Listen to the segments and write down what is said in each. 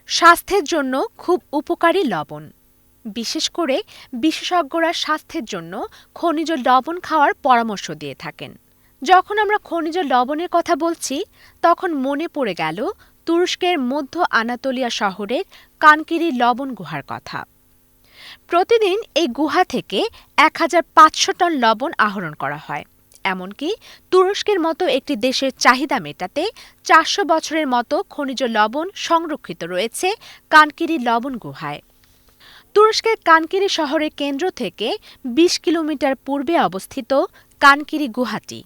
স্বাস্থ্যের জন্য খুব উপকারী লবণ। বিশেষ করে বিশেষজ্ঞরা স্বাস্থ্যের জন্য খনিজ লবণ খাওয়ার পরামর্শ দিয়ে থাকেন। যখন আমরা খনিজ লবণের কথা বলছি, তখন মনে পড়ে গেল তুরস্কের মধ্য আনাতোলিয়া শহরের কানকিরি লবণ গুহার কথা। প্রতিদিন এই গুহা থেকে ১৫০০ টন লবণ আহরণ করা হয়। এমনকি তুরস্কের মতো একটি দেশের চাহিদা মেটাতে ৪০০ বছরের মতো খনিজ লবণ সংরক্ষিত রয়েছে কানকিরি লবণ গুহায়। তুরস্কের কানকিরি শহরের কেন্দ্র থেকে ২০ কিলোমিটার পূর্বে অবস্থিত কানকিরি গুহাটি।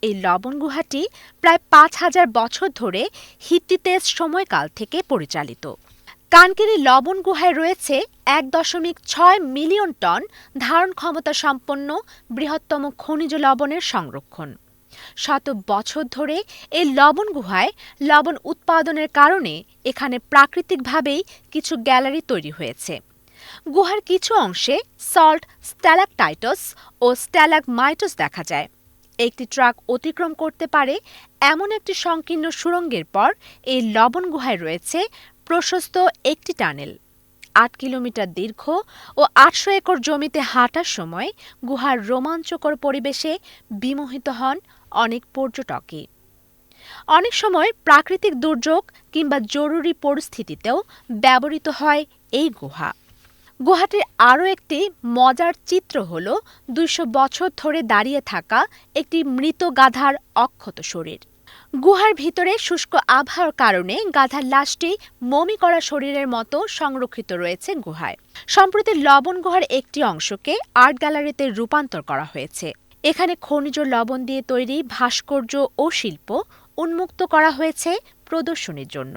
এই লবণ গুহাটি প্রায় ৫,০০০ বছর ধরে হিত্তিতেস সময়কাল থেকে পরিচালিত। কানকিরি লবণ গুহায় রয়েছে ১.৬ মিলিয়ন টন ধারণ ক্ষমতা সম্পন্ন বৃহত্তম খনিজ লবণের সংরক্ষণ। শত বছর ধরে এই লবণ গুহায় লবণ উৎপাদনের কারণে এখানে প্রাকৃতিকভাবেই কিছু গ্যালারি তৈরি হয়েছে। গুহার কিছু অংশে সল্ট স্ট্যালাকটাইটস ও স্ট্যালাগমাইটস দেখা যায়। একটি ট্রাক অতিক্রম করতে পারে এমন একটি সংকীর্ণ সুড়ঙ্গের পর এই লবণ গুহায় রয়েছে প্রশস্ত একটি টানেল। ৮ কিলোমিটার দীর্ঘ ও ৮০০ একর জমিতে হাঁটার সময় গুহার রোমাঞ্চকর পরিবেশে বিমোহিত হন অনেক পর্যটকই। অনেক সময় প্রাকৃতিক দুর্যোগ কিংবা জরুরি পরিস্থিতিতেও ব্যবহৃত হয় এই গুহা। গুহাটির আরও একটি মজার চিত্র হল ২০০ বছর ধরে দাঁড়িয়ে থাকা একটি মৃত গাধার অক্ষত শরীর। গুহার ভিতরে শুষ্ক আবহাওয়ার কারণে গাধার লাশটি মমি করা শরীরের মতো সংরক্ষিত রয়েছে গুহায়। সম্প্রতি লবণ গুহার একটি অংশকে আর্ট গ্যালারিতে রূপান্তর করা হয়েছে। এখানে খনিজ লবণ দিয়ে তৈরি ভাস্কর্য ও শিল্প উন্মুক্ত করা হয়েছে প্রদর্শনীর জন্য।